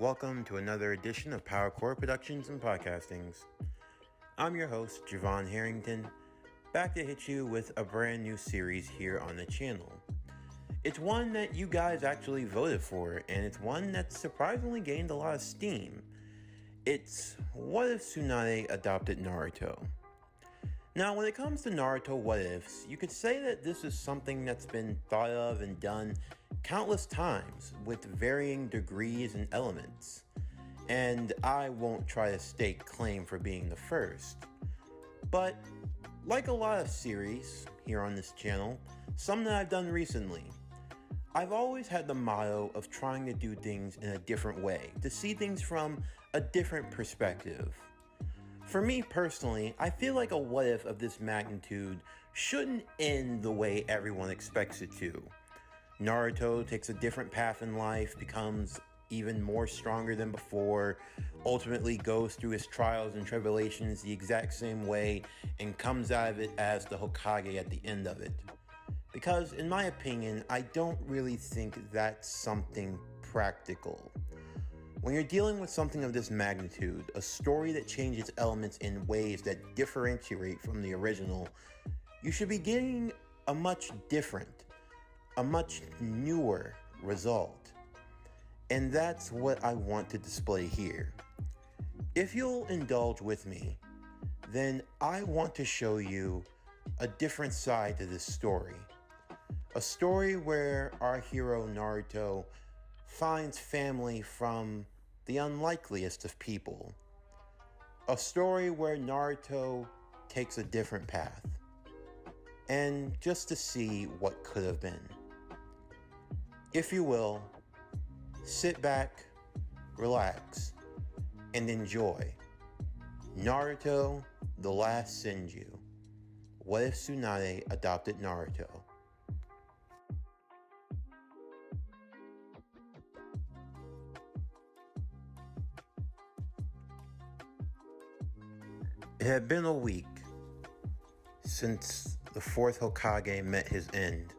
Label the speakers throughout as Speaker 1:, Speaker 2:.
Speaker 1: welcome to another edition of Power Core Productions and Podcastings. I'm your host, Javon Harrington, back to hit you with a brand new series here on the channel. It's one that you guys actually voted for, and it's one that surprisingly gained a lot of steam. It's What If Tsunade Adopted Naruto? Now, when it comes to Naruto what ifs, you could say that this is something that's been thought of and done countless times with varying degrees and elements. And I won't try to stake claim for being the first. But like a lot of series here on this channel, some that I've done recently, I've always had the motto of trying to do things in a different way, to see things from a different perspective. For me personally, I feel like a what if of this magnitude shouldn't end the way everyone expects it to. Naruto takes a different path in life, becomes even more stronger than before, ultimately goes through his trials and tribulations the exact same way, and comes out of it as the Hokage at the end of it. Because in my opinion, I don't really think that's something practical. When you're dealing with something of this magnitude, a story that changes elements in ways that differentiate from the original, you should be getting a much different, a much newer result. And that's what I want to display here. If you'll indulge with me, then I want to show you a different side to this story. A story where our hero Naruto finds family from the unlikeliest of people. A story where Naruto takes a different path. And just to see what could have been. If you will, sit back, relax, and enjoy Naruto, The Last Senju. What if Tsunade adopted Naruto? It had been a week since the fourth Hokage met his end.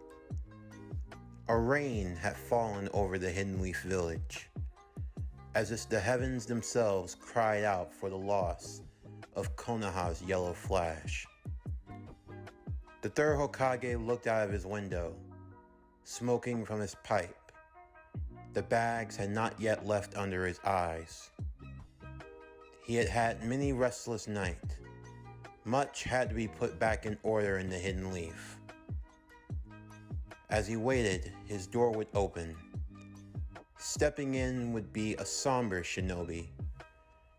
Speaker 1: A rain had fallen over the Hidden Leaf village, as if the heavens themselves cried out for the loss of Konoha's yellow flash. The third Hokage looked out of his window, smoking from his pipe. The bags had not yet left under his eyes. He had had many restless nights. Much had to be put back in order in the Hidden Leaf. As he waited, his door would open. Stepping in would be a somber shinobi,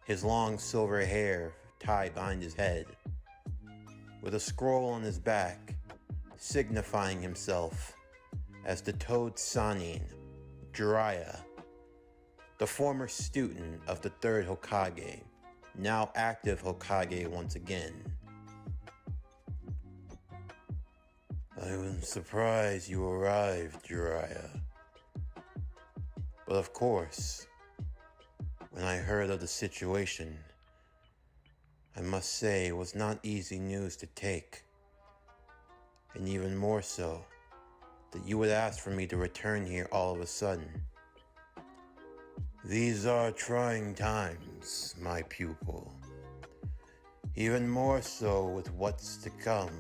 Speaker 1: his long silver hair tied behind his head, with a scroll on his back, signifying himself as the Toad Sannin, Jiraiya, the former student of the third Hokage, now active Hokage once again. I was surprised you arrived, Jiraiya. But of course, when I heard of the situation, I must say it was not easy news to take. And even more so, that you would ask for me to return here all of a sudden. These are trying times, my pupil. Even more so with what's to come.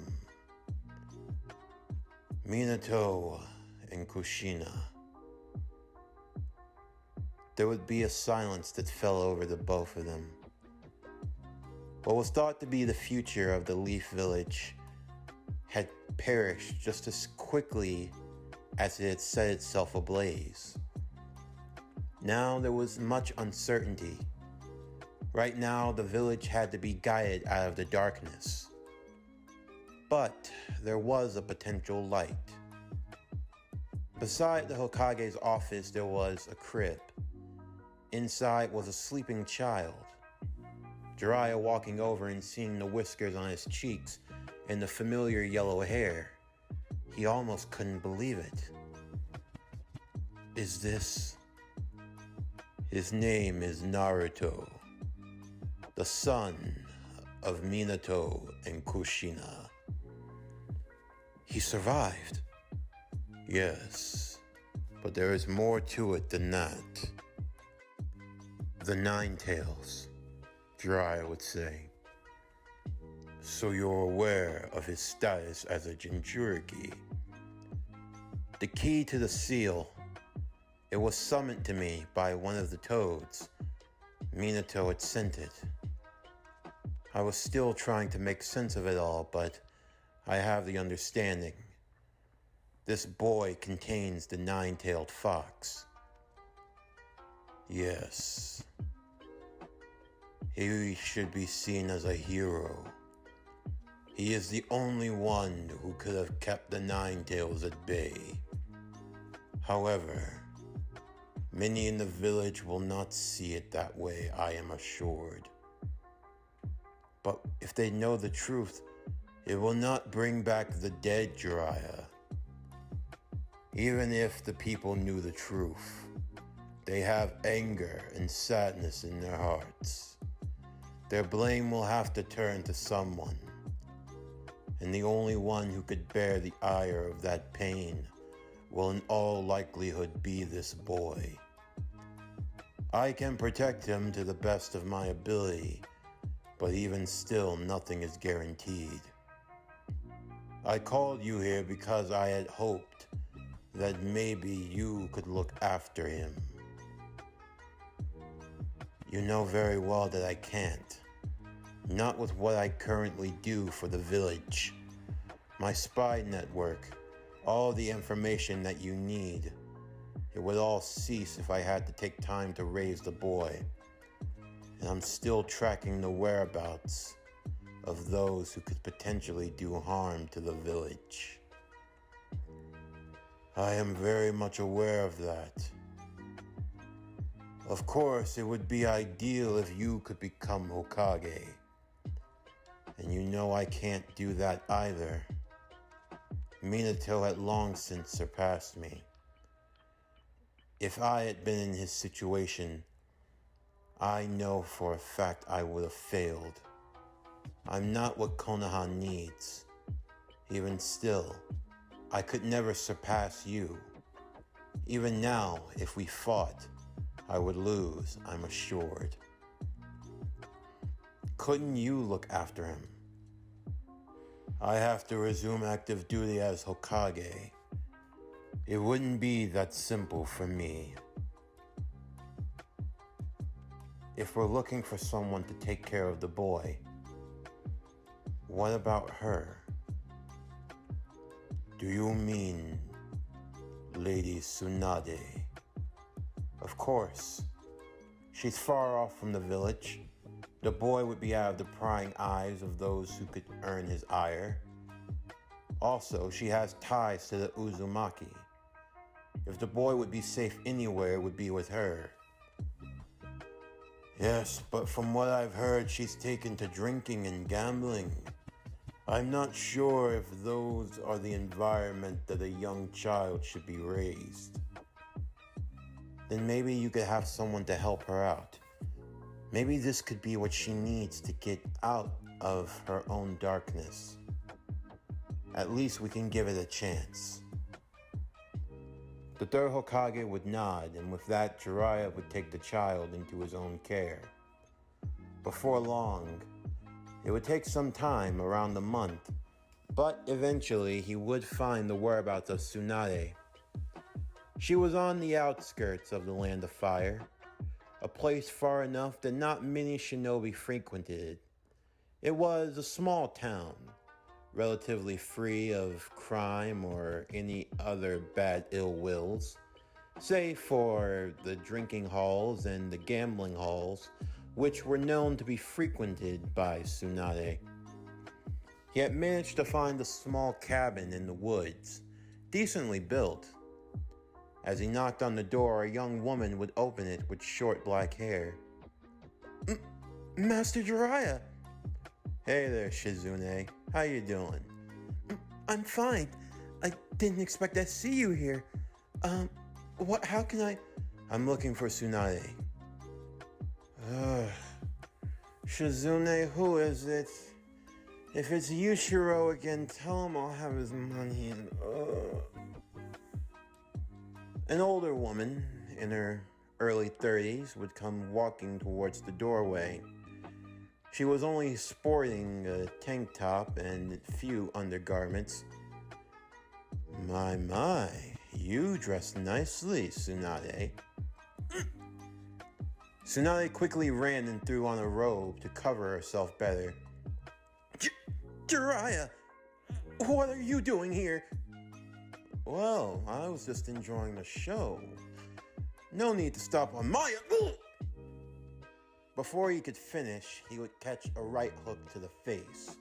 Speaker 1: Minato and Kushina. There would be a silence that fell over the both of them. What was thought to be the future of the Leaf Village had perished just as quickly as it had set itself ablaze. Now there was much uncertainty. Right now the village had to be guided out of the darkness. But there was a potential light. Beside the Hokage's office there was a crib. Inside was a sleeping child. Jiraiya walking over and seeing the whiskers on his cheeks and the familiar yellow hair. He almost couldn't believe it. Is this? His name is Naruto, the son of Minato and Kushina. He survived. Yes, but there is more to it than that. the Nine Tails, Jiraiya would say. So you're aware of his status as a Jinchuriki. The key to the seal, it was summoned to me by one of the toads. Minato had sent it. I was still trying to make sense of it all, but I have the understanding. This boy contains the nine-tailed fox. Yes. He should be seen as a hero. He is the only one who could have kept the Nine Tails at bay. However, many in the village will not see it that way, I am assured. But if they know the truth, it will not bring back the dead, Jiraiya. Even if the people knew the truth, they have anger and sadness in their hearts. Their blame will have to turn to someone. And the only one who could bear the ire of that pain will in all likelihood be this boy. I can protect him to the best of my ability, but even still, nothing is guaranteed. I called you here because I had hoped that maybe you could look after him. You know very well that I can't. Not with what I currently do for the village. My spy network, all the information that you need. It would all cease if I had to take time to raise the boy. And I'm still tracking the whereabouts of those who could potentially do harm to the village. I am very much aware of that. Of course, it would be ideal if you could become Hokage. And you know I can't do that either. Minato had long since surpassed me. If I had been in his situation, I know for a fact I would have failed. I'm not what Konoha needs. Even still, I could never surpass you. Even now, if we fought, I would lose, I'm assured. Couldn't you look after him? I have to resume active duty as Hokage. It wouldn't be that simple for me. If we're looking for someone to take care of the boy, what about her? Do you mean Lady Tsunade? Of course. She's far off from the village. The boy would be out of the prying eyes of those who could earn his ire. Also, she has ties to the Uzumaki. If the boy would be safe anywhere, it would be with her. Yes, but from what I've heard, she's taken to drinking and gambling. I'm not sure if those are the environment that a young child should be raised. Then maybe you could have someone to help her out. Maybe this could be what she needs to get out of her own darkness. At least we can give it a chance. The third Hokage would nod, and with that, Jiraiya would take the child into his own care. Before long, it would take some time, around a month, but eventually he would find the whereabouts of Tsunade. She was on the outskirts of the Land of Fire, a place far enough that not many shinobi frequented. It was a small town, relatively free of crime or any other bad ill wills, save for the drinking halls and the gambling halls, which were known to be frequented by Tsunade. He had managed to find a small cabin in the woods, decently built. As he knocked on the door, a young woman would open it with short black hair. Master Jiraiya! Hey there, Shizune. How you doing? I'm fine. I didn't expect to see you here. How can I... I'm looking for Tsunade. Shizune, who is it? If it's Yushiro again, tell him I'll have his money and... An older woman, in her early 30s, would come walking towards the doorway. She was only sporting a tank top and few undergarments. My, you dress nicely, Tsunade. Tsunade quickly ran and threw on a robe to cover herself better. Jiraiya, what are you doing here? Well, I was just enjoying the show. No need to stop on my... Before he could finish, he would catch a right hook to the face.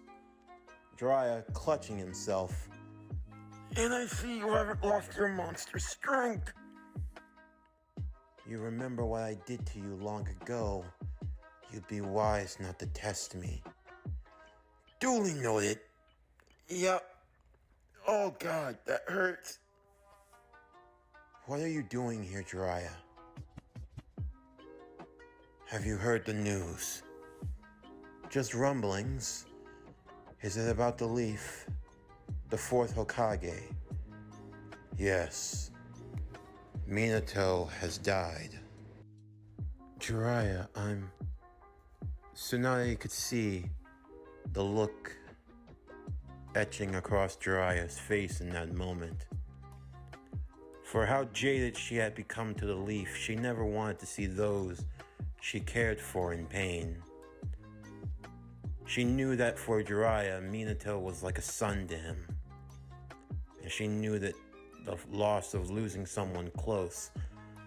Speaker 1: Jiraiya clutching himself. And I see you haven't lost your monster strength. You remember what I did to you long ago. You'd be wise not to test me. Duly noted. Yep. Oh God, that hurts. What are you doing here, Jiraiya? Have you heard the news? Just rumblings. Is it about the leaf? The fourth Hokage? Yes. Minato has died. Jiraiya, Tsunade could see the look etching across Jiraiya's face in that moment. For how jaded she had become to the leaf, she never wanted to see those she cared for in pain. She knew that for Jiraiya, Minato was like a son to him. And she knew that the loss of losing someone close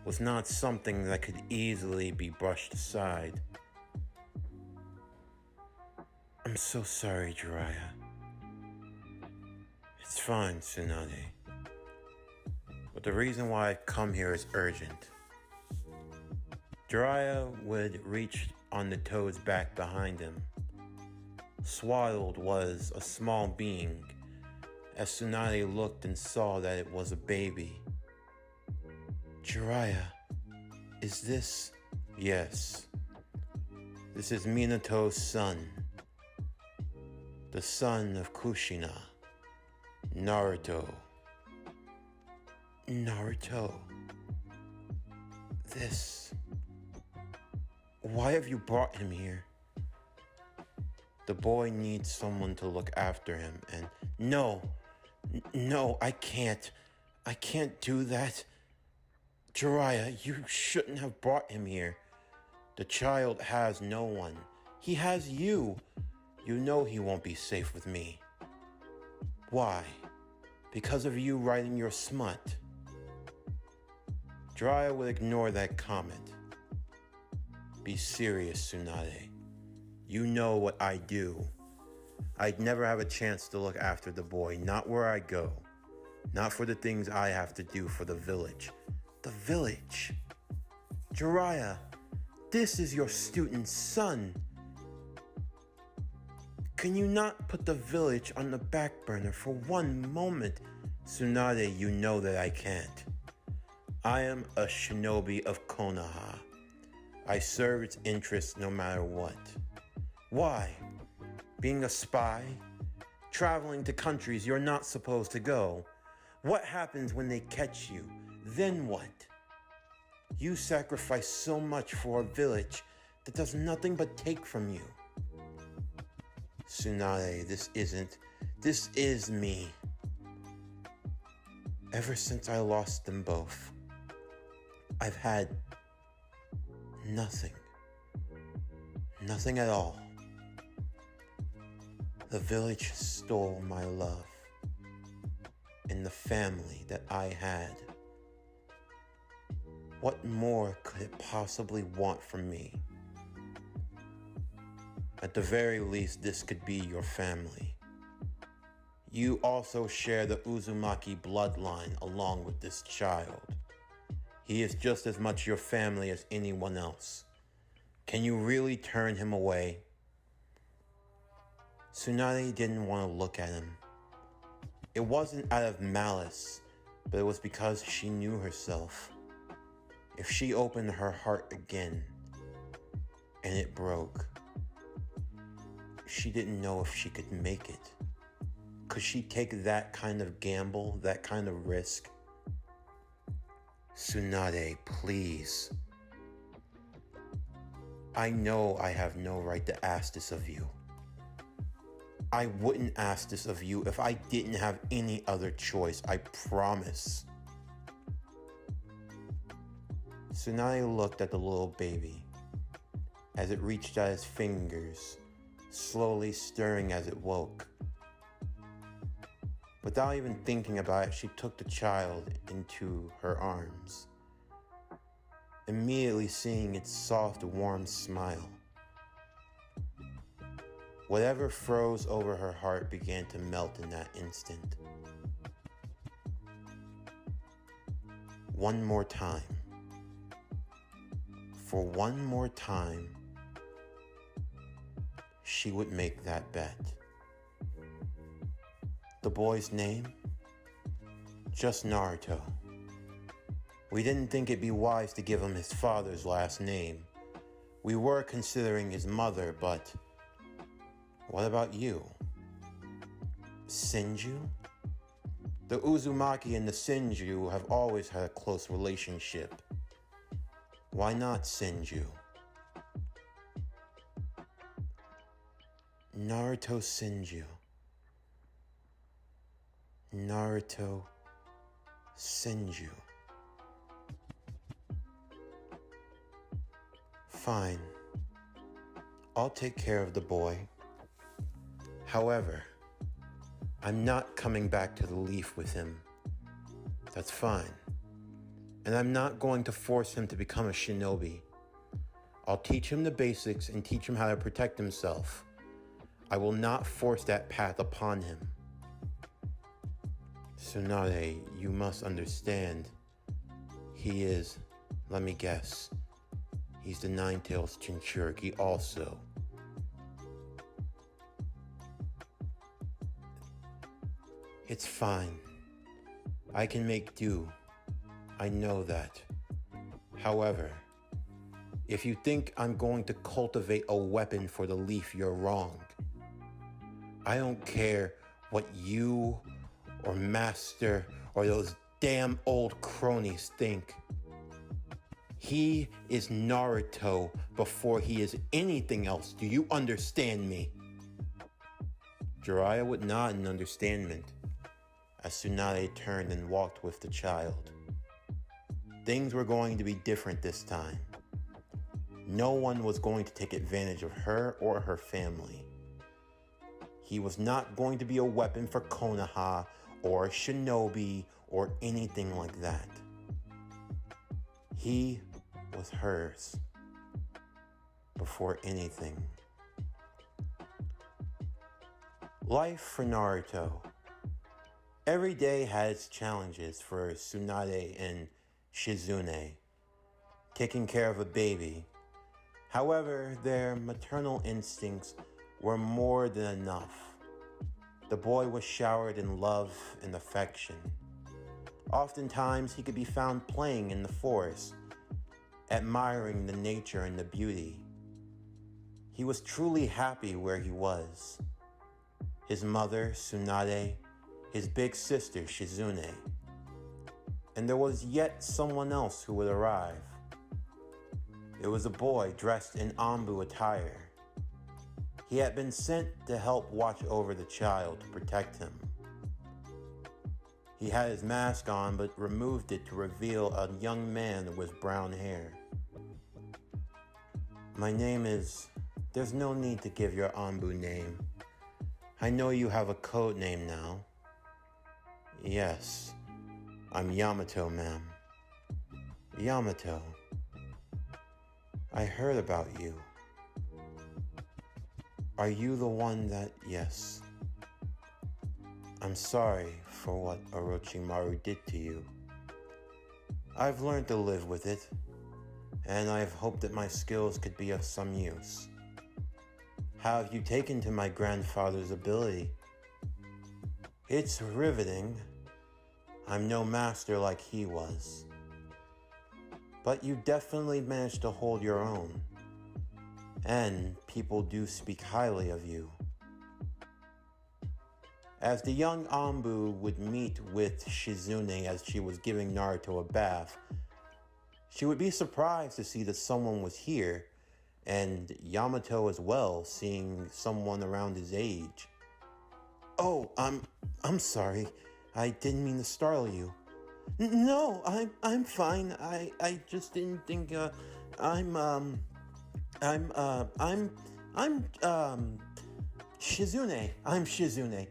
Speaker 1: was not something that could easily be brushed aside. I'm so sorry, Jiraiya. It's fine, Tsunade. But the reason why I've come here is urgent. Jiraiya would reach on the toad's back behind him. Swaddled was a small being, as Tsunade looked and saw that it was a baby. Jiraiya, is this... Yes. This is Minato's son. The son of Kushina. Naruto. Naruto. This... Why have you brought him here? The boy needs someone to look after him, and... No, I can't. I can't do that. Jiraiya, you shouldn't have brought him here. The child has no one. He has you. You know he won't be safe with me. Why? Because of you writing your smut. Jiraiya would ignore that comment. Be serious, Tsunade. You know what I do. I'd never have a chance to look after the boy, not where I go. Not for the things I have to do for the village. The village? Jiraiya, this is your student's son. Can you not put the village on the back burner for one moment? Tsunade, you know that I can't. I am a shinobi of Konoha. I serve its interests no matter what. Why? Being a spy? Traveling to countries you're not supposed to go? What happens when they catch you? Then what? You sacrifice so much for a village that does nothing but take from you. Tsunade, this is me. Ever since I lost them both, I've had nothing. Nothing at all. The village stole my love and the family that I had. What more could it possibly want from me? At the very least, this could be your family. You also share the Uzumaki bloodline along with this child. He is just as much your family as anyone else. Can you really turn him away? Tsunade didn't want to look at him. It wasn't out of malice, but it was because she knew herself. If she opened her heart again, and it broke, she didn't know if she could make it. Could she take that kind of gamble, that kind of risk? Tsunade, please. I know I have no right to ask this of you. I wouldn't ask this of you if I didn't have any other choice, I promise. Tsunade looked at the little baby as it reached out its fingers, slowly stirring as it woke. Without even thinking about it, she took the child into her arms, immediately seeing its soft, warm smile. Whatever froze over her heart began to melt in that instant. One more time. For one more time, she would make that bet. The boy's name? Just Naruto. We didn't think it'd be wise to give him his father's last name. We were considering his mother, but what about you? Senju? The Uzumaki and the Senju have always had a close relationship. Why not Senju? Naruto Senju. Naruto Senju. Fine. I'll take care of the boy. However, I'm not coming back to the Leaf with him. That's fine. And I'm not going to force him to become a shinobi. I'll teach him the basics and teach him how to protect himself. I will not force that path upon him. Tsunade, you must understand. He is, let me guess, he's the Nine-Tails Jinchuriki also. It's fine. I can make do. I know that. However, if you think I'm going to cultivate a weapon for the Leaf, you're wrong. I don't care what you or Master or those damn old cronies think. He is Naruto before he is anything else. Do you understand me? Jiraiya would nod in understanding as Tsunade turned and walked with the child. Things were going to be different this time. No one was going to take advantage of her or her family. He was not going to be a weapon for Konoha or shinobi or anything like that. He was hers before anything. Life for Naruto. Every day had its challenges for Tsunade and Shizune. Taking care of a baby. However, their maternal instincts were more than enough. The boy was showered in love and affection. Oftentimes, he could be found playing in the forest, admiring the nature and the beauty. He was truly happy where he was. His mother, Tsunade, his big sister, Shizune. And there was yet someone else who would arrive. It was a boy dressed in Anbu attire. He had been sent to help watch over the child to protect him. He had his mask on but removed it to reveal a young man with brown hair. My name is... There's no need to give your Anbu name. I know you have a code name now. Yes, I'm Yamato, ma'am. Yamato. I heard about you. Are you the one that... Yes. I'm sorry for what Orochimaru did to you. I've learned to live with it, and I've hoped that my skills could be of some use. How have you taken to my grandfather's ability? It's riveting. I'm no master like he was. But you definitely managed to hold your own. And people do speak highly of you. As the young Anbu would meet with Shizune as she was giving Naruto a bath, she would be surprised to see that someone was here and Yamato as well, seeing someone around his age. Oh, I'm sorry. I didn't mean to startle you. No, I'm fine. I just didn't think, I'm, um, I'm, Shizune. I'm Shizune.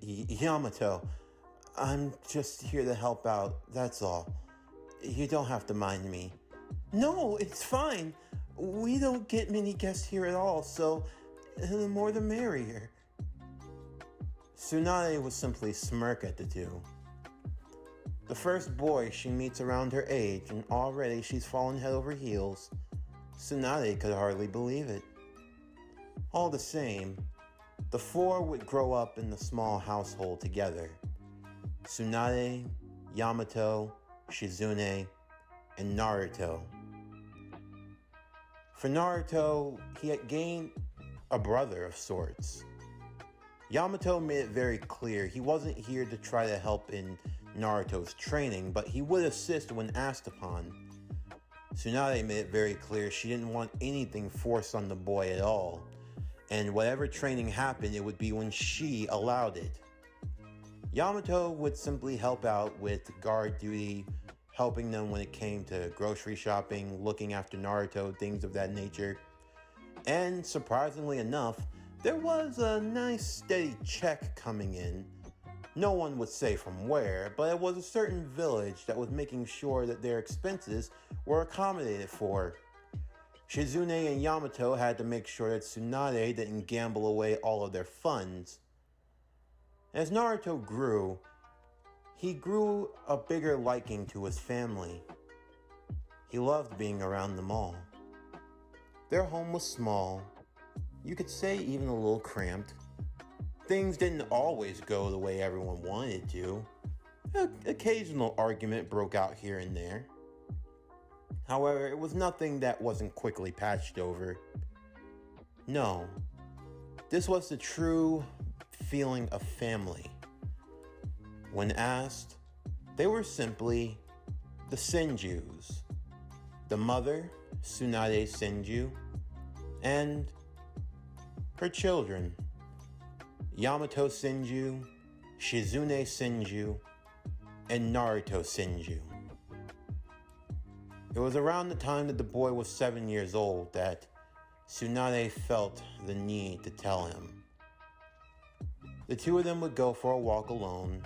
Speaker 1: Yamato. I'm just here to help out, that's all. You don't have to mind me. No, it's fine. We don't get many guests here at all, so the more the merrier. Tsunade would simply smirk at the two. The first boy she meets around her age, and already she's fallen head over heels. Tsunade could hardly believe it. All the same, the four would grow up in the small household together. Tsunade, Yamato, Shizune, and Naruto. For Naruto, he had gained a brother of sorts. Yamato made it very clear he wasn't here to try to help in Naruto's training, but he would assist when asked upon. Tsunade made it very clear she didn't want anything forced on the boy at all, and whatever training happened, it would be when she allowed it. Yamato would simply help out with guard duty, helping them when it came to grocery shopping, looking after Naruto, things of that nature. And surprisingly enough, there was a nice steady check coming in. No one would say from where, but it was a certain village that was making sure that their expenses were accommodated for. Shizune and Yamato had to make sure that Tsunade didn't gamble away all of their funds. As Naruto grew, he grew a bigger liking to his family. He loved being around them all. Their home was small, you could say even a little cramped. Things didn't always go the way everyone wanted it to. An occasional argument broke out here and there. However, it was nothing that wasn't quickly patched over. No, this was the true feeling of family. When asked, they were simply the Senjus. The mother, Tsunade Senju, and her children, Yamato Senju, Shizune Senju, and Naruto Senju. It was around the time that the boy was 7 years old that Tsunade felt the need to tell him. The two of them would go for a walk alone.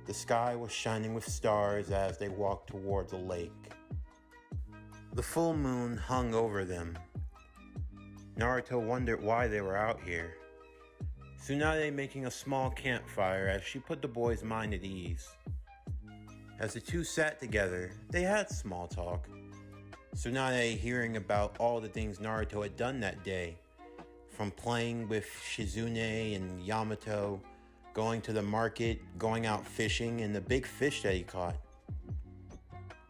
Speaker 1: The sky was shining with stars as they walked towards a lake. The full moon hung over them. Naruto wondered why they were out here. Tsunade making a small campfire as she put the boy's mind at ease. As the two sat together, they had small talk. Tsunade hearing about all the things Naruto had done that day, from playing with Shizune and Yamato, going to the market, going out fishing, and the big fish that he caught.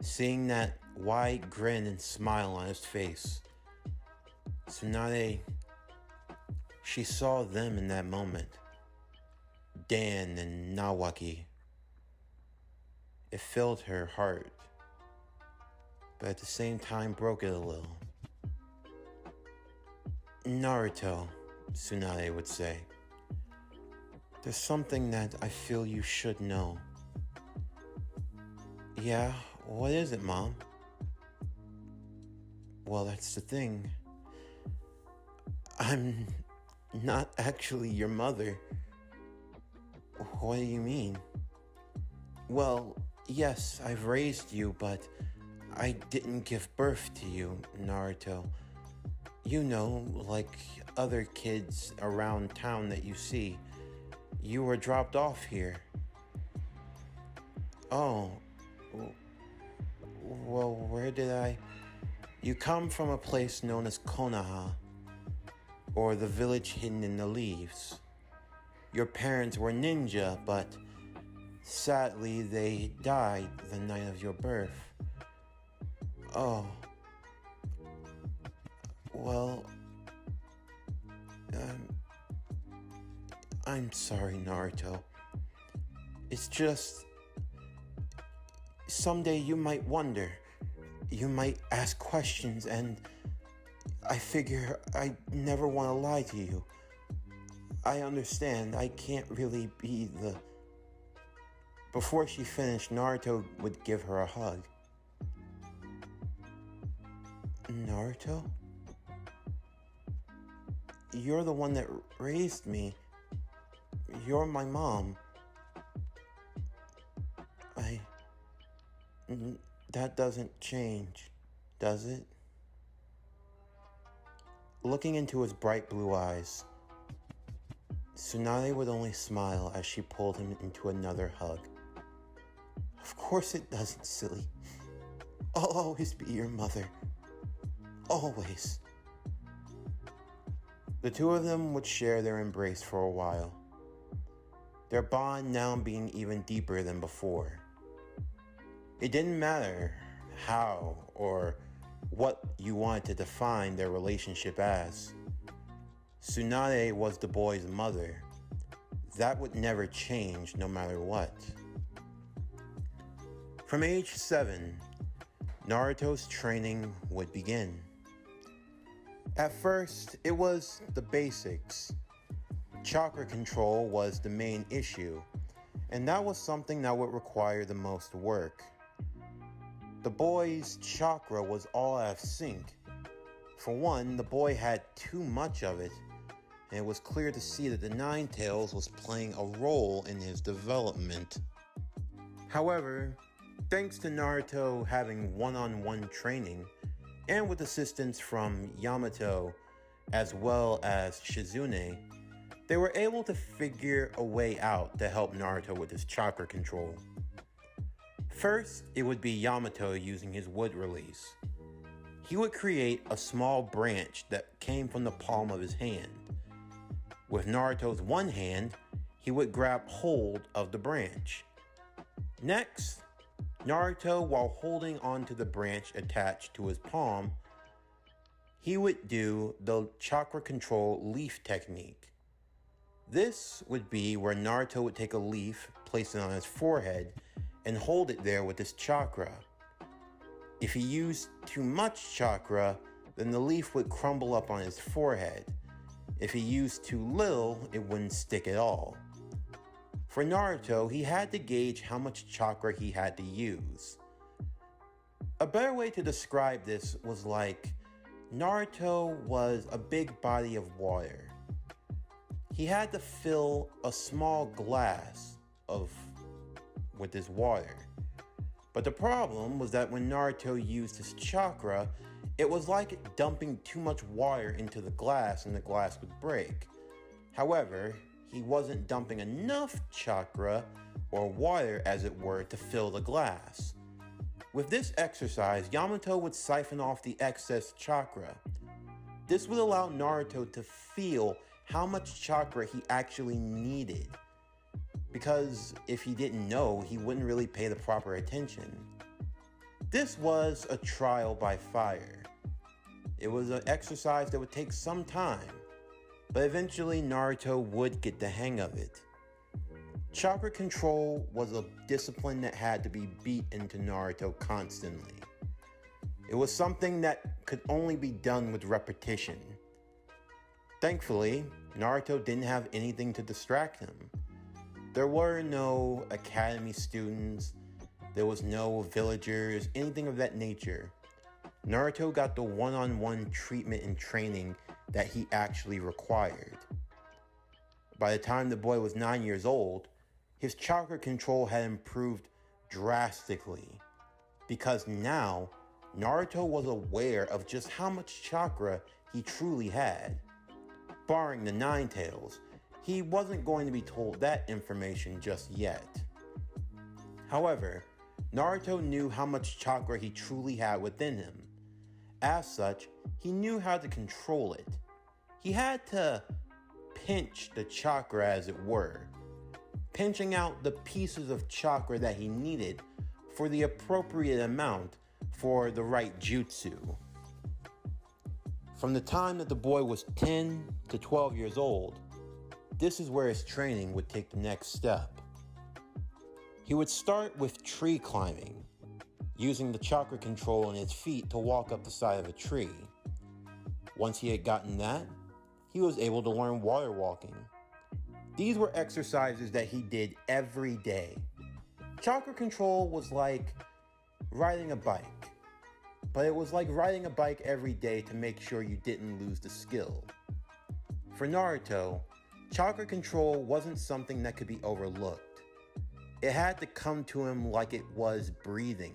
Speaker 1: Seeing that wide grin and smile on his face, Tsunade, she saw them in that moment. Dan and Nawaki. It filled her heart, but at the same time broke it a little. Naruto, Tsunade would say, there's something that I feel you should know. Yeah, what is it, Mom? Well, that's the thing. I'm not actually your mother. What do you mean? Well, yes, I've raised you, but I didn't give birth to you, Naruto. You know, like other kids around town that you see. You were dropped off here. Oh, well, where did I... You come from a place known as Konoha, or the village hidden in the leaves. Your parents were ninja, but sadly they died the night of your birth. Oh. Well, I'm sorry, Naruto. It's just... Someday you might wonder. You might ask questions, and I figure I never want to lie to you. I understand I can't really be the... Before she finished, Naruto would give her a hug. Naruto? You're the one that raised me. You're my mom. That doesn't change, does it? Looking into his bright blue eyes, Tsunade would only smile as she pulled him into another hug. Of course it doesn't, silly. I'll always be your mother. Always. The two of them would share their embrace for a while, their bond now being even deeper than before. It didn't matter how or what you wanted to define their relationship as. Tsunade was the boy's mother. That would never change no matter what. From age 7, Naruto's training would begin. At first, it was the basics. Chakra control was the main issue, and that was something that would require the most work. The boy's chakra was all out of sync. For one, the boy had too much of it, and it was clear to see that the Nine Tails was playing a role in his development. However, thanks to Naruto having one-on-one training, and with assistance from Yamato as well as Shizune, they were able to figure a way out to help Naruto with his chakra control. First, it would be Yamato using his wood release. He would create a small branch that came from the palm of his hand. With Naruto's one hand, he would grab hold of the branch. Next, Naruto, while holding onto the branch attached to his palm, he would do the chakra control leaf technique. This would be where Naruto would take a leaf, place it on his forehead, and hold it there with his chakra. If he used too much chakra, then the leaf would crumble up on his forehead. If he used too little, it wouldn't stick at all. For Naruto, he had to gauge how much chakra he had to use. A better way to describe this was like Naruto was a big body of water. He had to fill a small glass with his water. But the problem was that when Naruto used his chakra, it was like dumping too much water into the glass and the glass would break. However, he wasn't dumping enough chakra, or water as it were, to fill the glass. With this exercise, Yamato would siphon off the excess chakra. This would allow Naruto to feel how much chakra he actually needed. Because if he didn't know, he wouldn't really pay the proper attention. This was a trial by fire. It was an exercise that would take some time, but eventually Naruto would get the hang of it. Chakra control was a discipline that had to be beat into Naruto constantly. It was something that could only be done with repetition. Thankfully, Naruto didn't have anything to distract him. There were no academy students, there was no villagers, anything of that nature. Naruto got the one-on-one treatment and training that he actually required. By the time the boy was 9 years old, his chakra control had improved drastically, because now Naruto was aware of just how much chakra he truly had. Barring the Nine Tails, he wasn't going to be told that information just yet. However, Naruto knew how much chakra he truly had within him. As such, he knew how to control it. He had to pinch the chakra, as it were, pinching out the pieces of chakra that he needed for the appropriate amount for the right jutsu. From the time that the boy was 10 to 12 years old, this is where his training would take the next step. He would start with tree climbing, using the chakra control in his feet to walk up the side of a tree. Once he had gotten that, he was able to learn water walking. These were exercises that he did every day. Chakra control was like riding a bike, but it was like riding a bike every day to make sure you didn't lose the skill. For Naruto, chakra control wasn't something that could be overlooked. It had to come to him like it was breathing.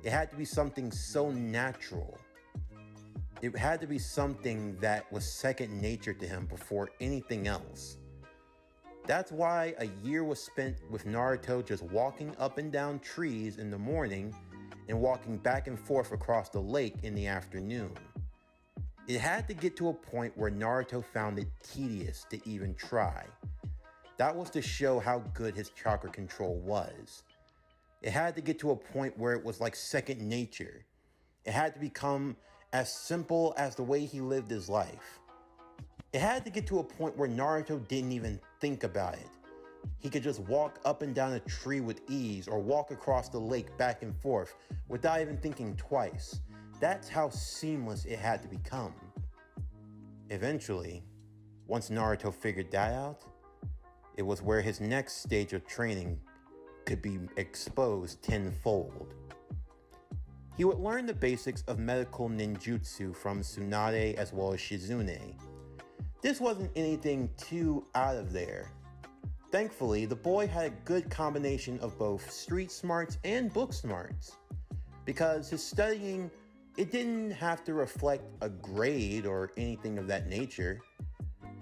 Speaker 1: It had to be something so natural. It had to be something that was second nature to him before anything else. That's why a year was spent with Naruto just walking up and down trees in the morning and walking back and forth across the lake in the afternoon. It had to get to a point where Naruto found it tedious to even try. That was to show how good his chakra control was. It had to get to a point where it was like second nature. It had to become as simple as the way he lived his life. It had to get to a point where Naruto didn't even think about it. He could just walk up and down a tree with ease or walk across the lake back and forth without even thinking twice. That's how seamless it had to become. Eventually, once Naruto figured that out, it was where his next stage of training could be exposed tenfold. He would learn the basics of medical ninjutsu from Tsunade as well as Shizune. This wasn't anything too out of there. Thankfully, the boy had a good combination of both street smarts and book smarts, because his studying, it didn't have to reflect a grade or anything of that nature.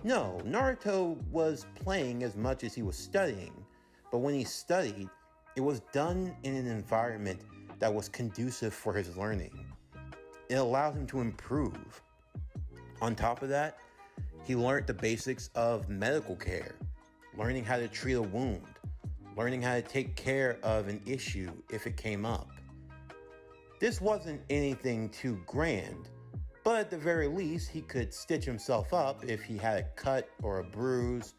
Speaker 1: No, Naruto was playing as much as he was studying, but when he studied, it was done in an environment that was conducive for his learning. It allowed him to improve. On top of that, he learned the basics of medical care, learning how to treat a wound, learning how to take care of an issue if it came up. This wasn't anything too grand, but at the very least, he could stitch himself up if he had a cut or a bruise,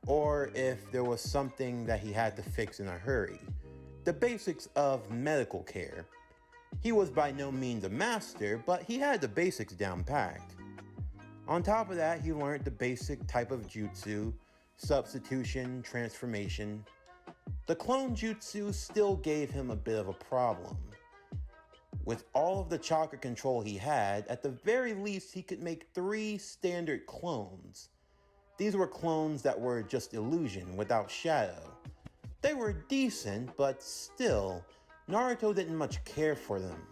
Speaker 1: or if there was something that he had to fix in a hurry. The basics of medical care. He was by no means a master, but he had the basics down packed. On top of that, he learned the basic type of jutsu, substitution, transformation. The clone jutsu still gave him a bit of a problem. With all of the chakra control he had, at the very least he could make 3 standard clones. These were clones that were just illusion without shadow. They were decent, but still, Naruto didn't much care for them.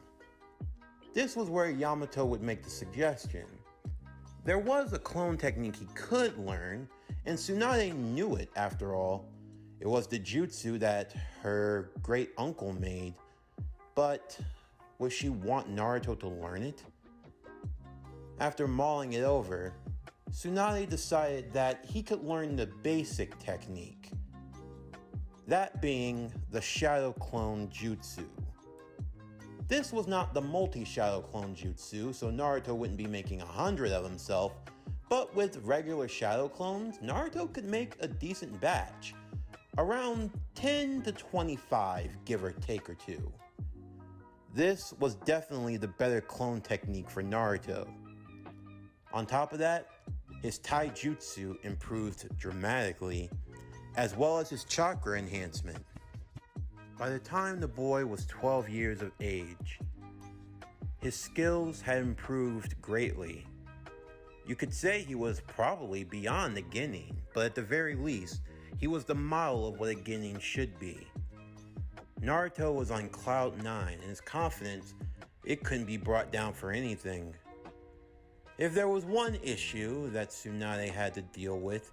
Speaker 1: This was where Yamato would make the suggestion. There was a clone technique he could learn, and Tsunade knew it after all. It was the jutsu that her great uncle made, but would she want Naruto to learn it? After mulling it over, Tsunade decided that he could learn the basic technique, that being the Shadow Clone Jutsu. This was not the multi-Shadow Clone Jutsu, so Naruto wouldn't be making 100 of himself, but with regular Shadow Clones, Naruto could make a decent batch, around 10 to 25, give or take or two. This was definitely the better clone technique for Naruto. On top of that, his taijutsu improved dramatically, as well as his chakra enhancement. By the time the boy was 12 years of age, his skills had improved greatly. You could say he was probably beyond the Genin, but at the very least, he was the model of what a Genin should be. Naruto was on cloud 9, and his confidence, it couldn't be brought down for anything. If there was one issue that Tsunade had to deal with,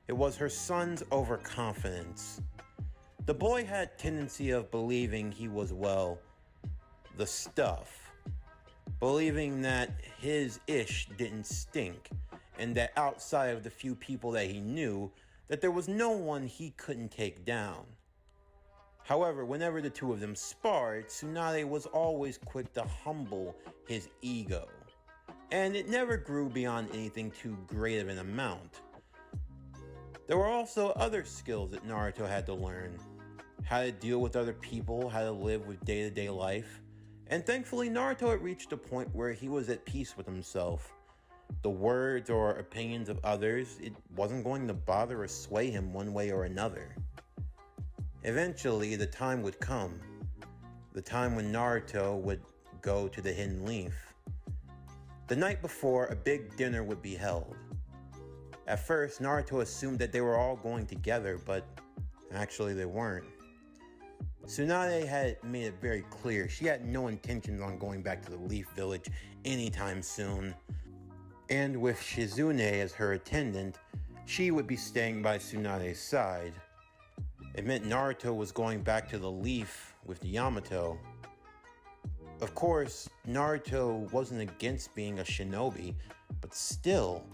Speaker 1: it was her son's overconfidence. The boy had a tendency of believing he was, well, the stuff. Believing that his ish didn't stink, and that outside of the few people that he knew, that there was no one he couldn't take down. However, whenever the two of them sparred, Tsunade was always quick to humble his ego, and it never grew beyond anything too great of an amount. There were also other skills that Naruto had to learn. How to deal with other people, how to live with day-to-day life. And thankfully, Naruto had reached a point where he was at peace with himself. The words or opinions of others, it wasn't going to bother or sway him one way or another. Eventually, the time would come. The time when Naruto would go to the Hidden Leaf. The night before, a big dinner would be held. At first, Naruto assumed that they were all going together, but actually they weren't. Tsunade had made it very clear she had no intentions on going back to the Leaf Village anytime soon. And with Shizune as her attendant, she would be staying by Tsunade's side. It meant Naruto was going back to the Leaf with Yamato. Of course, Naruto wasn't against being a shinobi, but still,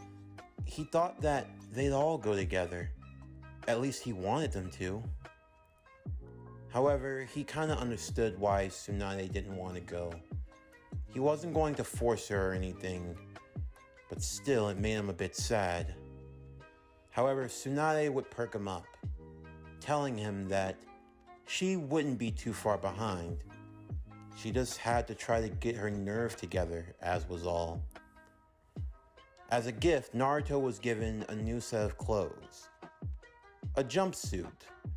Speaker 1: he thought that they'd all go together. At least he wanted them to. However, he kind of understood why Tsunade didn't want to go. He wasn't going to force her or anything, but still it made him a bit sad. However, Tsunade would perk him up, telling him that she wouldn't be too far behind. She just had to try to get her nerve together, as was all. As a gift, Naruto was given a new set of clothes. A jumpsuit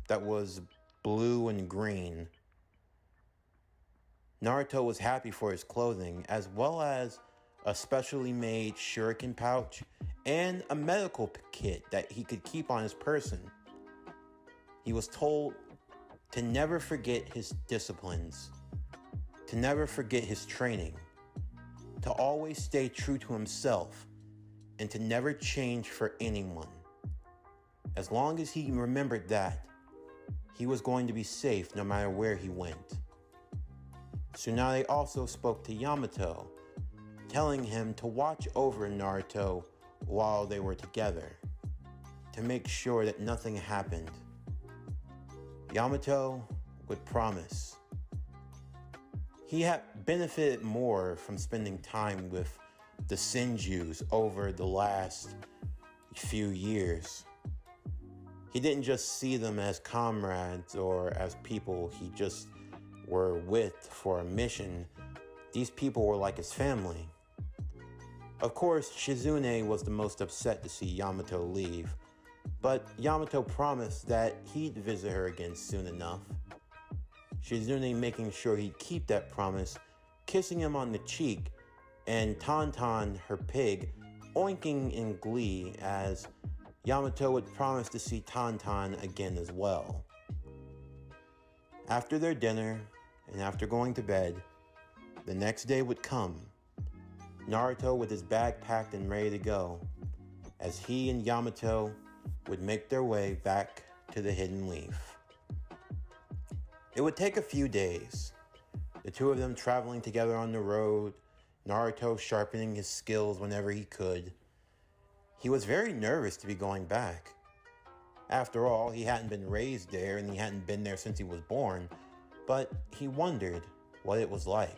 Speaker 1: that was blue and green. Naruto was happy for his clothing, as well as a specially made shuriken pouch and a medical kit that he could keep on his person. He was told to never forget his disciplines, to never forget his training, to always stay true to himself, and to never change for anyone. As long as he remembered that, he was going to be safe no matter where he went. Tsunade also spoke to Yamato, telling him to watch over Naruto while they were together, to make sure that nothing happened. Yamato would promise. He had benefited more from spending time with the Senjus over the last few years. He didn't just see them as comrades or as people he just were with for a mission. These people were like his family. Of course, Shizune was the most upset to see Yamato leave, but Yamato promised that he'd visit her again soon enough. Shizune making sure he'd keep that promise, kissing him on the cheek, and Tauntaun, her pig, oinking in glee as Yamato would promise to see Tauntaun again as well. After their dinner, and after going to bed, the next day would come. Naruto with his bag packed and ready to go, as he and Yamato would make their way back to the Hidden Leaf. It would take a few days, the two of them traveling together on the road, Naruto sharpening his skills whenever he could. He was very nervous to be going back. After all, he hadn't been raised there and he hadn't been there since he was born, but he wondered what it was like.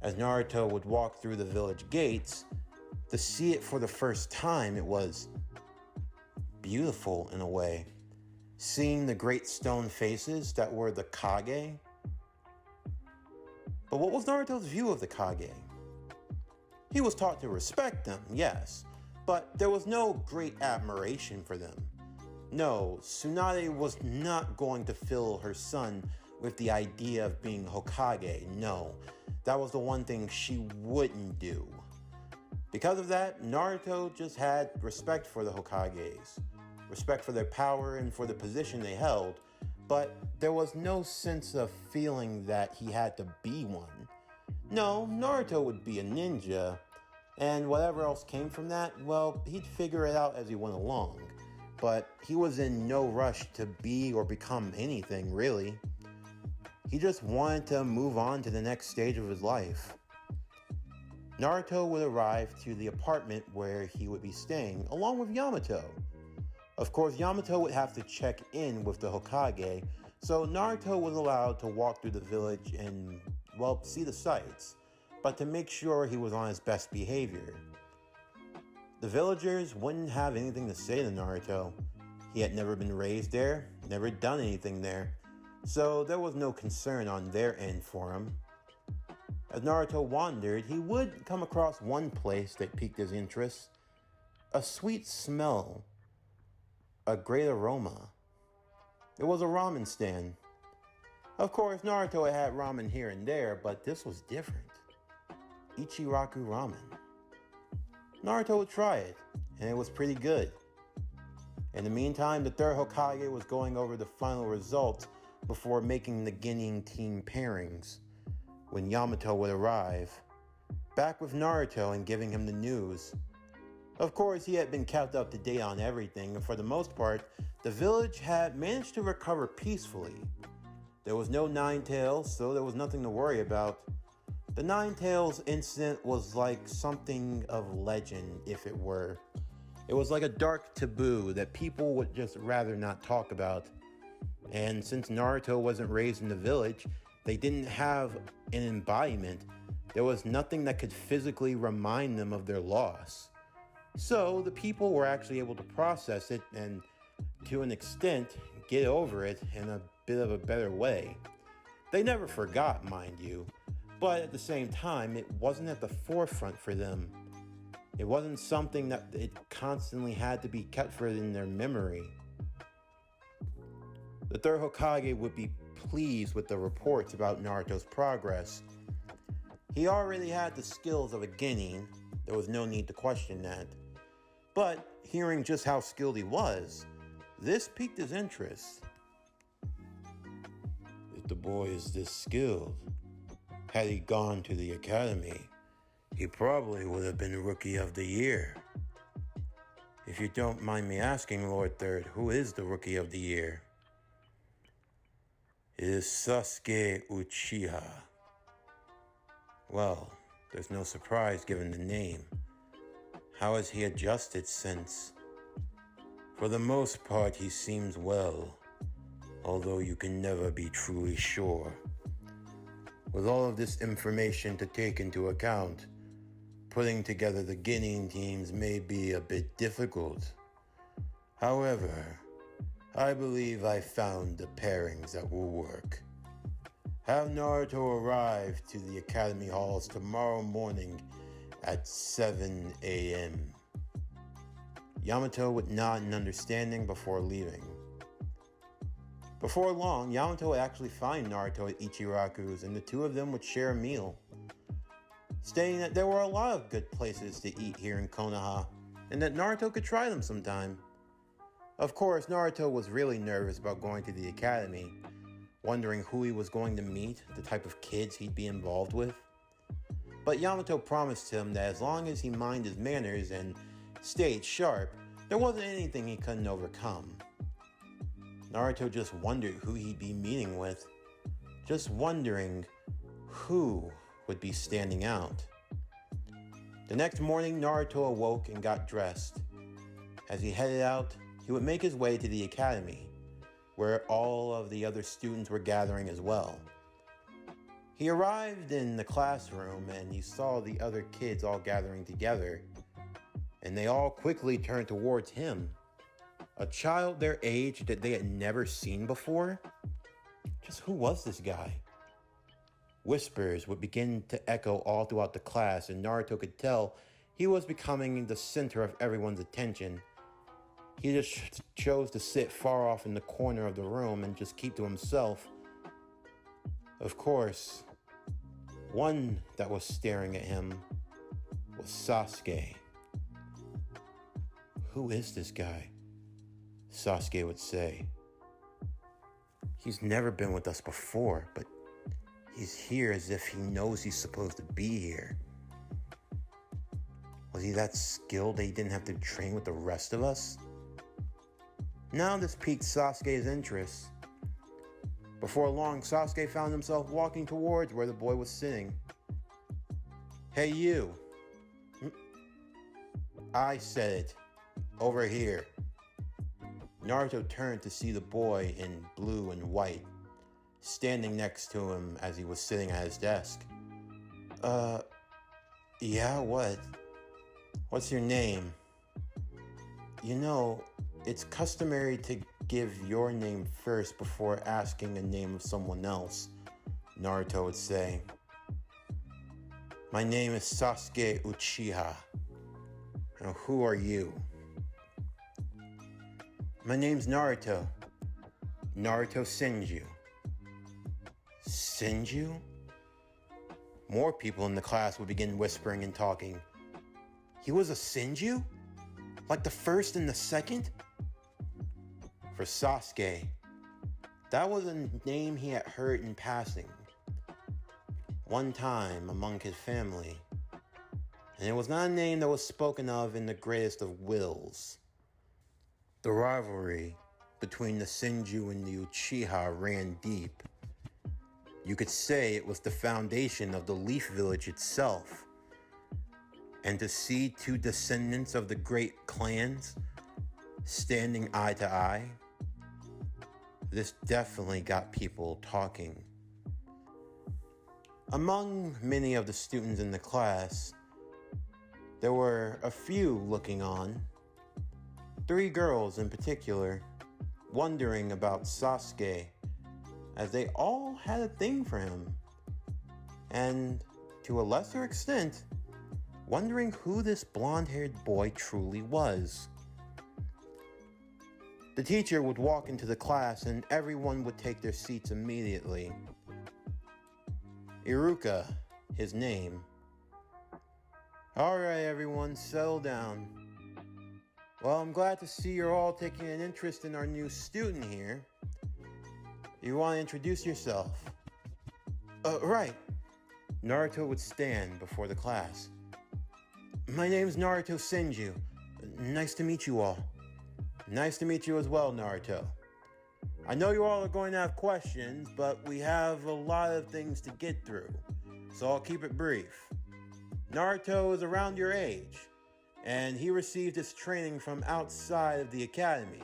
Speaker 1: As Naruto would walk through the village gates, to see it for the first time, it was beautiful in a way. Seeing the great stone faces that were the Kage. But what was Naruto's view of the Kage? He was taught to respect them, yes, but there was no great admiration for them. No, Tsunade was not going to fill her son with the idea of being Hokage. No, that was the one thing she wouldn't do. Because of that, Naruto just had respect for the Hokages, respect for their power and for the position they held, but there was no sense of feeling that he had to be one. No, Naruto would be a ninja, and whatever else came from that, well, he'd figure it out as he went along. But he was in no rush to be or become anything, really. He just wanted to move on to the next stage of his life. Naruto would arrive to the apartment where he would be staying, along with Yamato. Of course, Yamato would have to check in with the Hokage, so Naruto was allowed to walk through the village and, well, see the sights, but to make sure he was on his best behavior. The villagers wouldn't have anything to say to Naruto. He had never been raised there, never done anything there, so there was no concern on their end for him. As Naruto wandered, he would come across one place that piqued his interest. A sweet smell, a great aroma. It was a ramen stand. Of course, Naruto had ramen here and there, but this was different. Ichiraku ramen. Naruto would try it, and it was pretty good. In the meantime, the third Hokage was going over the final results before making the Genin team pairings. When Yamato would arrive, back with Naruto and giving him the news. Of course, he had been kept up to date on everything, and for the most part, the village had managed to recover peacefully. There was no Nine Tails, so there was nothing to worry about. The Nine Tails incident was like something of legend, if it were. It was like a dark taboo that people would just rather not talk about. And since Naruto wasn't raised in the village, they didn't have an embodiment. There was nothing that could physically remind them of their loss. So the people were actually able to process it and, to an extent, get over it in a bit of a better way. They never forgot, mind you, but at the same time, it wasn't at the forefront for them. It wasn't something that it constantly had to be kept for in their memory. The third Hokage would be pleased with the reports about Naruto's progress. He already had the skills of a Genin. There was no need to question that. But hearing just how skilled he was, this piqued his interest. If the boy is this skilled, had he gone to the academy, he probably would have been Rookie of the Year. If you don't mind me asking, Lord Third, who is the Rookie of the Year? It is Sasuke Uchiha. Well, there's no surprise given the name. How has he adjusted since? For the most part, he seems well, although you can never be truly sure. With all of this information to take into account, putting together the Genin teams may be a bit difficult. However, I believe I found the pairings that will work. Have Naruto arrive to the Academy Halls tomorrow morning at 7 a.m. Yamato would nod in understanding before leaving. Before long, Yamato would actually find Naruto at Ichiraku's, and the two of them would share a meal, stating that there were a lot of good places to eat here in Konoha, and that Naruto could try them sometime. Of course, Naruto was really nervous about going to the academy, wondering who he was going to meet, the type of kids he'd be involved with. But Yamato promised him that as long as he minded his manners and stayed sharp, there wasn't anything he couldn't overcome. Naruto just wondered who he'd be meeting with, just wondering who would be standing out. The next morning, Naruto awoke and got dressed. As he headed out, he would make his way to the academy, where all of the other students were gathering as well. He arrived in the classroom and he saw the other kids all gathering together, and they all quickly turned towards him. A child their age that they had never seen before? Just who was this guy? Whispers would begin to echo all throughout the class, and Naruto could tell he was becoming the center of everyone's attention. He just chose to sit far off in the corner of the room and just keep to himself. Of course, one that was staring at him was Sasuke. Who is this guy? Sasuke would say. He's never been with us before, but he's here as if he knows he's supposed to be here. Was he that skilled that he didn't have to train with the rest of us? Now this piqued Sasuke's interest. Before long, Sasuke found himself walking towards where the boy was sitting. Hey you. I said it. Over here. Naruto turned to see the boy in blue and white, standing next to him as he was sitting at his desk. Yeah, what? What's your name? You know, it's customary to give your name first before asking the name of someone else, Naruto would say. My name is Sasuke Uchiha. Now, who are you? My name's Naruto. Naruto Senju. Senju? More people in the class would begin whispering and talking. He was a Senju? Like the first and the second? For Sasuke, that was a name he had heard in passing. One time among his family. And it was not a name that was spoken of in the greatest of wills. The rivalry between the Senju and the Uchiha ran deep. You could say it was the foundation of the Leaf Village itself. And to see two descendants of the great clans standing eye to eye, this definitely got people talking. Among many of the students in the class, there were a few looking on, 3 girls in particular, wondering about Sasuke, as they all had a thing for him, and to a lesser extent, wondering who this blonde-haired boy truly was. The teacher would walk into the class and everyone would take their seats immediately. Iruka, his name. Alright everyone, settle down. Well, I'm glad to see you're all taking an interest in our new student here. You want to introduce yourself? Right. Naruto would stand before the class. My name's Naruto Senju. Nice to meet you all. Nice to meet you as well, Naruto. I know you all are going to have questions, but we have a lot of things to get through, so I'll keep it brief. Naruto is around your age, and he received his training from outside of the academy.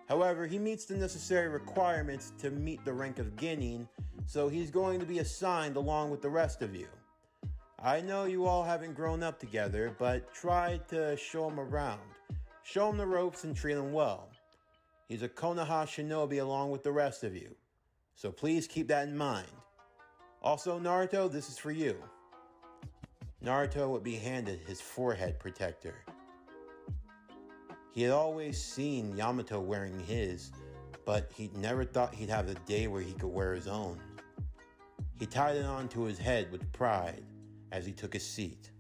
Speaker 1: However, he meets the necessary requirements to meet the rank of Genin, so he's going to be assigned along with the rest of you. I know you all haven't grown up together, but try to show him around. Show him the ropes and treat him well. He's a Konoha shinobi along with the rest of you, so please keep that in mind. Also, Naruto, this is for you. Naruto would be handed his forehead protector. He had always seen Yamato wearing his, but he never thought he'd have a day where he could wear his own. He tied it onto his head with pride as he took his seat.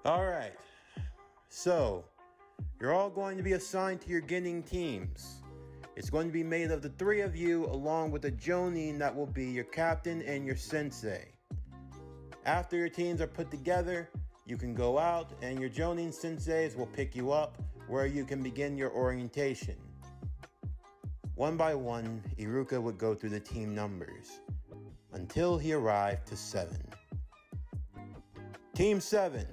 Speaker 1: Alright, so you're all going to be assigned to your Genin teams. It's going to be made of the 3 of you along with a Jonin that will be your captain and your sensei. After your teams are put together, you can go out and your Jonin senseis will pick you up where you can begin your orientation. One by one, Iruka would go through the team numbers until he arrived to 7. Team 7,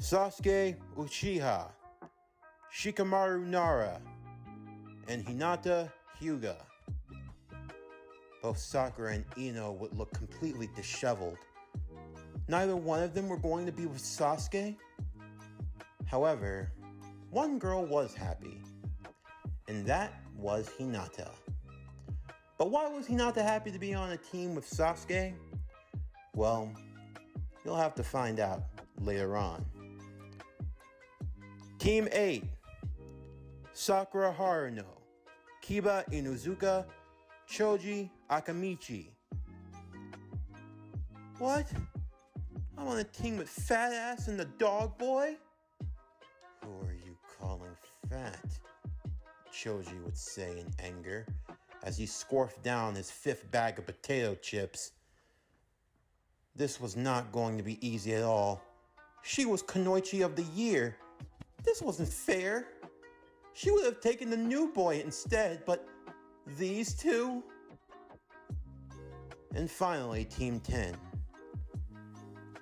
Speaker 1: Sasuke Uchiha, Shikamaru Nara, and Hinata Hyuga. Both Sakura and Ino would look completely disheveled. Neither one of them were going to be with Sasuke. However, one girl was happy, and that was Hinata. But why was Hinata happy to be on a team with Sasuke? Well, you'll have to find out later on. Team 8, Sakura Haruno, Kiba Inuzuka, Choji Akamichi. What? I'm on a team with Fat Ass and the Dog Boy? Who are you calling fat? Choji would say in anger as he scarfed down his 5th bag of potato chips. This was not going to be easy at all. She was Kunoichi of the Year. This wasn't fair. She would have taken the new boy instead, but these two? And finally, Team 10.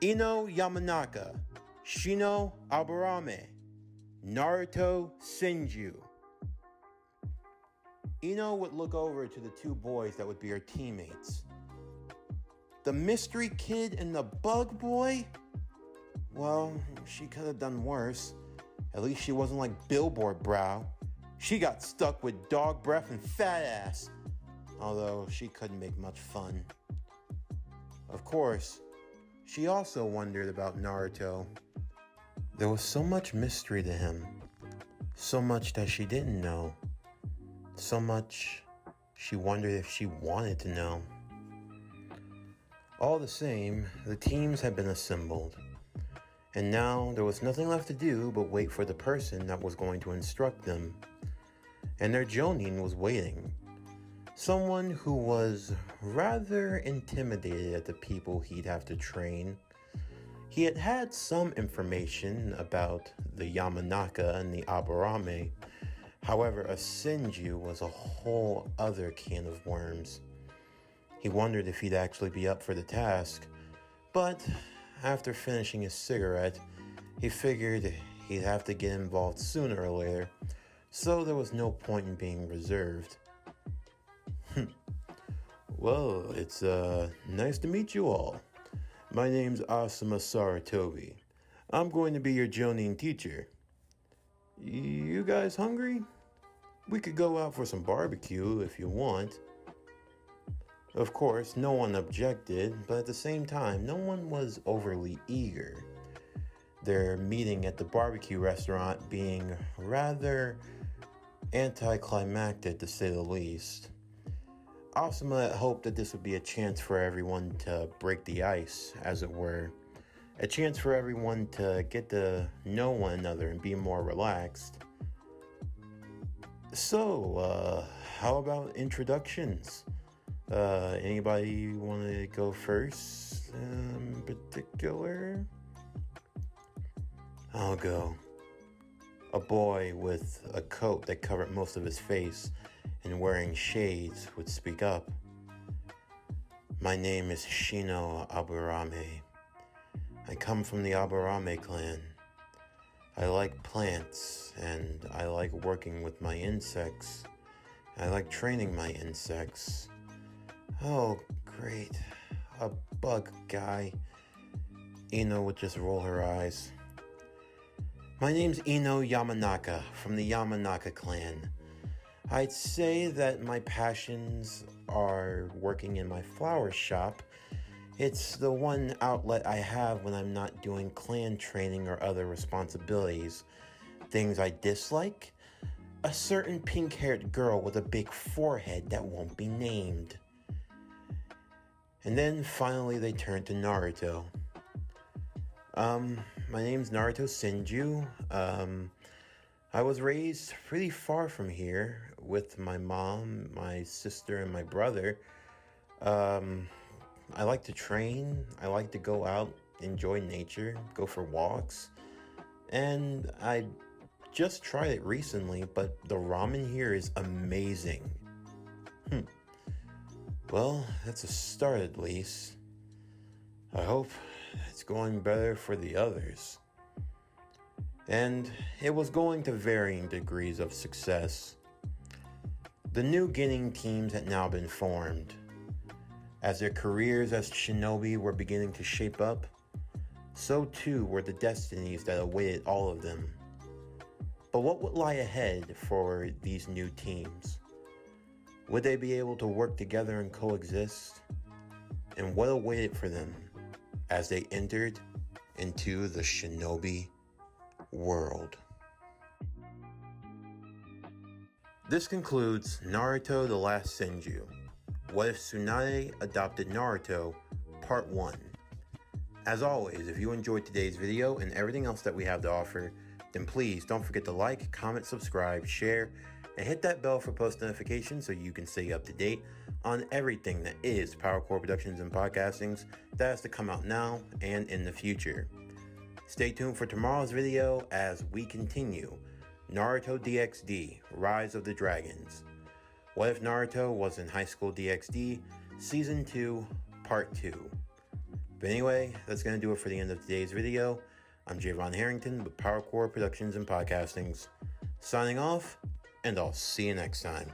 Speaker 1: Ino Yamanaka, Shino Aburame, Naruto Senju. Ino would look over to the 2 boys that would be her teammates. The mystery kid and the bug boy? Well, she could have done worse. At least she wasn't like Billboard Brow. She got stuck with dog breath and fat ass. Although she couldn't make much fun. Of course, She also wondered about Naruto. There was so much mystery to him, so much that she didn't know, so much she wondered if she wanted to know. All the same, the teams had been assembled, and now there was nothing left to do but wait for the person that was going to instruct them. And their Jonin was waiting. Someone who was rather intimidated at the people he'd have to train. He had had some information about the Yamanaka and the Aburame. However, a Senju was a whole other can of worms. He wondered if he'd actually be up for the task, but after finishing his cigarette, he figured he'd have to get involved sooner or later, so there was no point in being reserved. Well, it's nice to meet you all. My name's Asuma Saratobi. I'm going to be your Jonin teacher. You guys hungry? We could go out for some barbecue if you want. Of course, no one objected, but at the same time, no one was overly eager. Their meeting at the barbecue restaurant being rather anticlimactic, to say the least. Asuma hoped that this would be a chance for everyone to break the ice, as it were. A chance for everyone to get to know one another and be more relaxed. So, how about introductions? Anybody want to go first in particular? I'll go. A boy with a coat that covered most of his face and wearing shades would speak up. My name is Shino Aburame. I come from the Aburame clan. I like plants and I like working with my insects. I like training my insects. Oh, great. A bug guy. Ino would just roll her eyes. My name's Ino Yamanaka from the Yamanaka clan. I'd say that my passions are working in my flower shop. It's the one outlet I have when I'm not doing clan training or other responsibilities. Things I dislike? A certain pink-haired girl with a big forehead that won't be named. And then finally they turned to Naruto. My name's Naruto Senju. I was raised pretty far from here with my mom, my sister, and my brother. I like to train. I like to go out, enjoy nature, go for walks. And I just tried it recently, but the ramen here is amazing. Well, that's a start at least. I hope it's going better for the others. And it was going to varying degrees of success. The new Genin teams had now been formed. As their careers as shinobi were beginning to shape up, so too were the destinies that awaited all of them. But what would lie ahead for these new teams? Would they be able to work together and coexist? And what awaited for them as they entered into the shinobi world? This concludes Naruto the Last Senju. What if Tsunade adopted Naruto? Part 1. As always, if you enjoyed today's video and everything else that we have to offer, then please don't forget to like, comment, subscribe, share, and hit that bell for post notifications so you can stay up to date on everything that is PowerCore Productions and Podcastings that has to come out now and in the future. Stay tuned for tomorrow's video as we continue Naruto DxD, Rise of the Dragons. What if Naruto was in High School DxD, Season 2, Part 2. But anyway, that's going to do it for the end of today's video. I'm Javon Harrington with PowerCore Productions and Podcastings, signing off, and I'll see you next time.